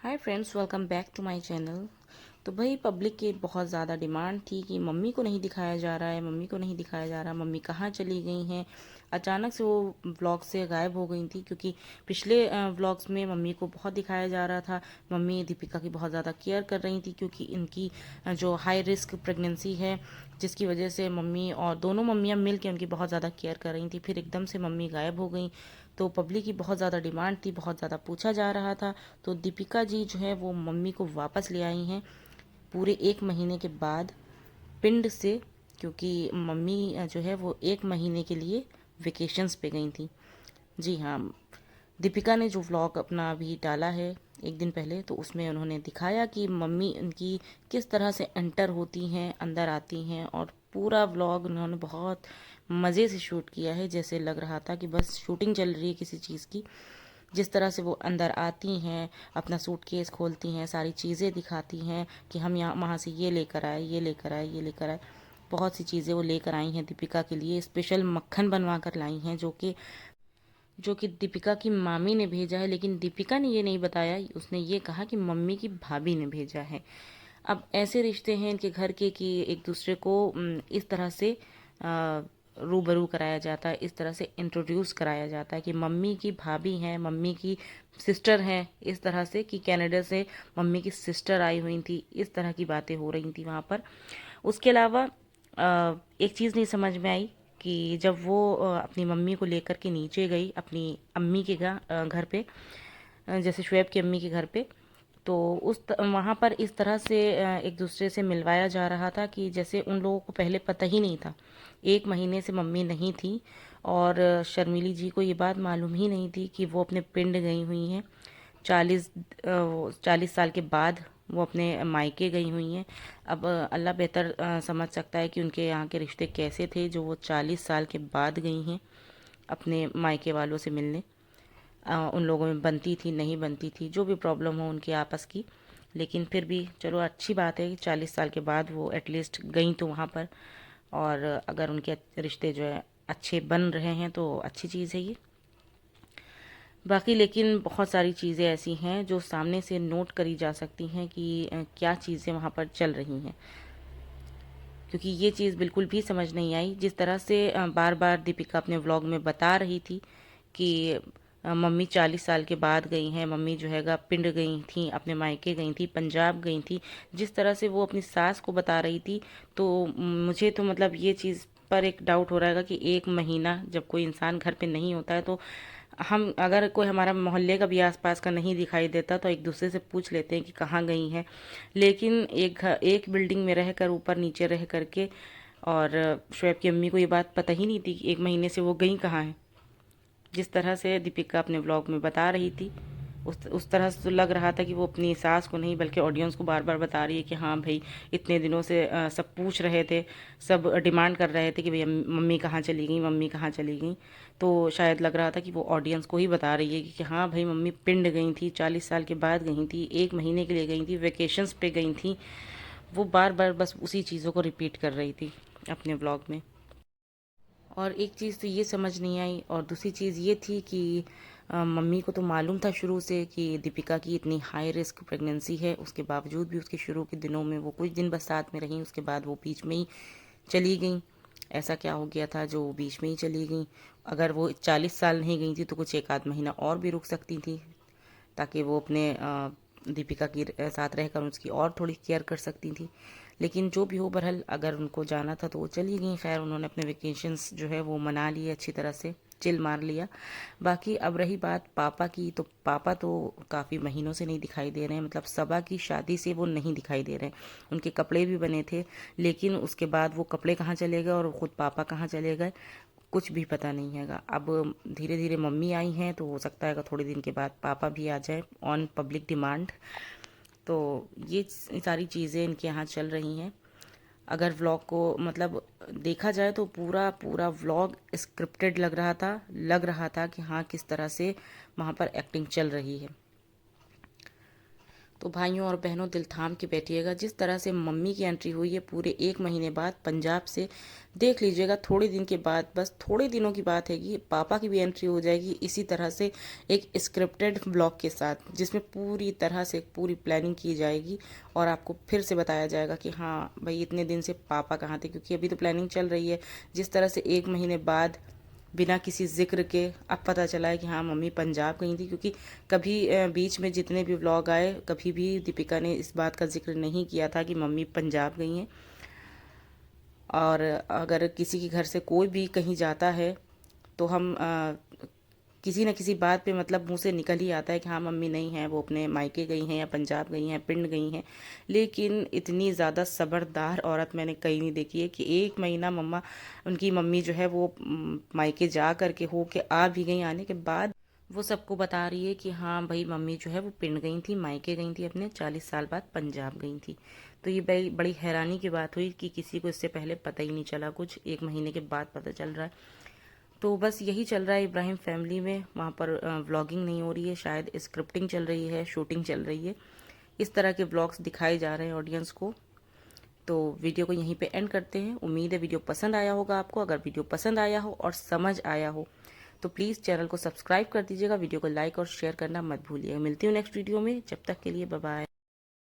Hi friends, welcome back to my channel. तो भाई public की बहुत ज़्यादा डिमांड थी कि मम्मी को नहीं दिखाया जा रहा है, मम्मी को नहीं दिखाया जा रहा, मम्मी कहाँ चली गई हैं। अचानक से वो व्लॉग से गायब हो गई थी, क्योंकि पिछले व्लॉग्स में मम्मी को बहुत दिखाया जा रहा था। मम्मी दीपिका की बहुत ज़्यादा केयर कर रही थी, क्योंकि इनकी जो हाई रिस्क प्रेगनेंसी है, जिसकी वजह से मम्मी और दोनों मम्मियाँ मिल के उनकी बहुत ज़्यादा केयर कर रही थी। फिर एकदम से मम्मी गायब हो गई, तो पब्लिक की बहुत ज़्यादा डिमांड थी, बहुत ज़्यादा पूछा जा रहा था। तो दीपिका जी जो है वो मम्मी को वापस ले आई हैं पूरे 1 महीने के बाद, पिंड से। क्योंकि मम्मी जो है वो 1 महीने के लिए वेकेशंस पे गई थी। जी हाँ, दीपिका ने जो व्लॉग अपना अभी डाला है 1 दिन पहले, तो उसमें उन्होंने दिखाया कि मम्मी उनकी किस तरह से एंटर होती हैं, अंदर आती हैं, और पूरा व्लॉग उन्होंने बहुत मज़े से शूट किया है। जैसे लग रहा था कि बस शूटिंग चल रही है किसी चीज़ की। जिस तरह से वो अंदर आती हैं, अपना सूटकेस खोलती हैं, सारी चीज़ें दिखाती हैं कि हम यहाँ वहाँ से ये लेकर आए, ये लेकर आए, ये लेकर आए। बहुत सी चीज़ें वो लेकर आई हैं दीपिका के लिए। स्पेशल मक्खन बनवा कर लाई हैं, जो कि दीपिका की मामी ने भेजा है। लेकिन दीपिका ने ये नहीं बताया, उसने ये कहा कि मम्मी की भाभी ने भेजा है। अब ऐसे रिश्ते हैं इनके घर के कि एक दूसरे को इस तरह से रूबरू कराया जाता है, इस तरह से इंट्रोड्यूस कराया जाता है कि मम्मी की भाभी हैं, मम्मी की सिस्टर हैं। इस तरह से कि कनाडा से मम्मी की सिस्टर आई हुई थी, इस तरह की बातें हो रही थी वहाँ पर। उसके अलावा एक चीज़ नहीं समझ में आई कि जब वो अपनी मम्मी को लेकर के नीचे गई अपनी अम्मी के घर पे, जैसे शुएब की अम्मी के घर पे, तो वहाँ पर इस तरह से एक दूसरे से मिलवाया जा रहा था कि जैसे उन लोगों को पहले पता ही नहीं था। 1 महीने से मम्मी नहीं थी, और शर्मिली जी को ये बात मालूम ही नहीं थी कि वो अपने पिंड गई हुई हैं। 40 साल के बाद वो अपने मायके गई हुई हैं। अब अल्लाह बेहतर समझ सकता है कि उनके यहाँ के रिश्ते कैसे थे, जो वो 40 साल के बाद गई हैं अपने मायके वालों से मिलने। उन लोगों में बनती थी, नहीं बनती थी, जो भी प्रॉब्लम हो उनकी आपस की। लेकिन फिर भी चलो, अच्छी बात है कि 40 साल के बाद वो एटलीस्ट गई तो वहाँ पर। और अगर उनके रिश्ते जो है अच्छे बन रहे हैं तो अच्छी चीज़ है ये। बाकी लेकिन बहुत सारी चीज़ें ऐसी हैं जो सामने से नोट करी जा सकती हैं कि क्या चीज़ें वहाँ पर चल रही हैं। क्योंकि ये चीज़ बिल्कुल भी समझ नहीं आई, जिस तरह से बार बार दीपिका अपने व्लॉग में बता रही थी कि मम्मी 40 साल के बाद गई हैं, मम्मी जो है पिंड गई थी, अपने मायके गई थी, पंजाब गई थी। जिस तरह से वो अपनी सास को बता रही थी, तो मुझे तो मतलब ये चीज़ पर एक डाउट हो रहा है कि 1 महीना जब कोई इंसान घर पे नहीं होता है, तो हम अगर कोई हमारा मोहल्ले का भी आसपास का नहीं दिखाई देता तो एक दूसरे से पूछ लेते हैं कि कहाँ गई हैं। लेकिन एक बिल्डिंग में रहकर, ऊपर नीचे रह करके, और शुएब की अम्मी को ये बात पता ही नहीं थी कि 1 महीने से वो गई कहाँ हैं। जिस तरह से दीपिका अपने व्लॉग में बता रही थी, उस तरह से तो लग रहा था कि वो अपनी सास को नहीं बल्कि ऑडियंस को बार बार बता रही है कि हाँ भाई, इतने दिनों से सब पूछ रहे थे, सब डिमांड कर रहे थे कि भैया मम्मी कहाँ चली गई, मम्मी कहाँ चली गई। तो शायद लग रहा था कि वो ऑडियंस को ही बता रही है कि हाँ भाई, मम्मी पिंड गई थी, 40 साल के बाद गई थी, 1 महीने के लिए गई थी, वेकेशंस पे गई थी। वो बार बार बस उसी चीज़ों को रिपीट कर रही थी अपने व्लॉग में। और एक चीज़ तो ये समझ नहीं आई, और दूसरी चीज़ ये थी कि मम्मी को तो मालूम था शुरू से कि दीपिका की इतनी हाई रिस्क प्रेगनेंसी है। उसके बावजूद भी उसके शुरू के दिनों में वो कुछ दिन बस साथ में रहीं, उसके बाद वो बीच में ही चली गई। ऐसा क्या हो गया था जो वो बीच में ही चली गई? अगर वो 40 साल नहीं गई थी तो कुछ 1 आध महीना और भी रुक सकती थी, ताकि वो अपने दीपिका की साथ रहकर उसकी और थोड़ी केयर कर सकती थी। लेकिन जो भी हो, बहरहाल अगर उनको जाना था तो वो चली गई। खैर, उन्होंने अपने वेकेशंस जो है वो मना लिए अच्छी तरह से, चिल मार लिया। बाकी अब रही बात पापा की, तो पापा तो काफ़ी महीनों से नहीं दिखाई दे रहे हैं। मतलब सबा की शादी से वो नहीं दिखाई दे रहे हैं। उनके कपड़े भी बने थे, लेकिन उसके बाद वो कपड़े कहाँ चले गए और ख़ुद पापा कहाँ चले गए, कुछ भी पता नहीं हैगा। अब धीरे धीरे मम्मी आई हैं, तो हो सकता है थोड़े दिन के बाद पापा भी आ जाए ऑन पब्लिक डिमांड। तो ये सारी चीज़ें इनके यहाँ चल रही हैं। अगर व्लॉग को मतलब देखा जाए तो पूरा पूरा व्लॉग स्क्रिप्टेड लग रहा था कि हाँ, किस तरह से वहाँ पर एक्टिंग चल रही है। तो भाइयों और बहनों दिल थाम के बैठिएगा, जिस तरह से मम्मी की एंट्री हुई है पूरे 1 महीने बाद पंजाब से, देख लीजिएगा थोड़े दिन के बाद, बस थोड़े दिनों की बात है कि पापा की भी एंट्री हो जाएगी इसी तरह से, एक स्क्रिप्टेड ब्लॉग के साथ, जिसमें पूरी तरह से पूरी प्लानिंग की जाएगी और आपको फिर से बताया जाएगा कि हाँ भाई इतने दिन से पापा कहाँ थे, क्योंकि अभी तो प्लानिंग चल रही है। जिस तरह से 1 महीने बाद बिना किसी जिक्र के अब पता चला है कि हाँ मम्मी पंजाब गई थी, क्योंकि कभी बीच में जितने भी व्लॉग आए कभी भी दीपिका ने इस बात का जिक्र नहीं किया था कि मम्मी पंजाब गई हैं। और अगर किसी के घर से कोई भी कहीं जाता है तो हम किसी न किसी बात पे मतलब मुंह से निकल ही आता है कि हाँ मम्मी नहीं है, वो अपने मायके गई हैं या पंजाब गई हैं, पिंड गई हैं। लेकिन इतनी ज़्यादा सबरदार औरत मैंने कहीं नहीं देखी है कि 1 महीना मम्मा उनकी मम्मी जो है वो मायके जा करके हो के आ भी गई, आने के बाद वो सबको बता रही है कि हाँ भाई मम्मी जो है वो पिंड गई थी, मायके गई थी, अपने 40 साल बाद पंजाब गई थी। तो ये बड़ी बड़ी हैरानी की बात हुई कि किसी को इससे पहले पता ही नहीं चला, कुछ 1 महीने के बाद पता चल रहा है। तो बस यही चल रहा है इब्राहिम फैमिली में, वहाँ पर व्लॉगिंग नहीं हो रही है, शायद स्क्रिप्टिंग चल रही है, शूटिंग चल रही है, इस तरह के व्लॉग्स दिखाए जा रहे हैं ऑडियंस को। तो वीडियो को यहीं पे एंड करते हैं। उम्मीद है वीडियो पसंद आया होगा आपको। अगर वीडियो पसंद आया हो और समझ आया हो तो प्लीज़ चैनल को सब्सक्राइब कर दीजिएगा, वीडियो को लाइक और शेयर करना मत भूलिएगा। मिलती हूँ नेक्स्ट वीडियो में, जब तक के लिए बाय बाय।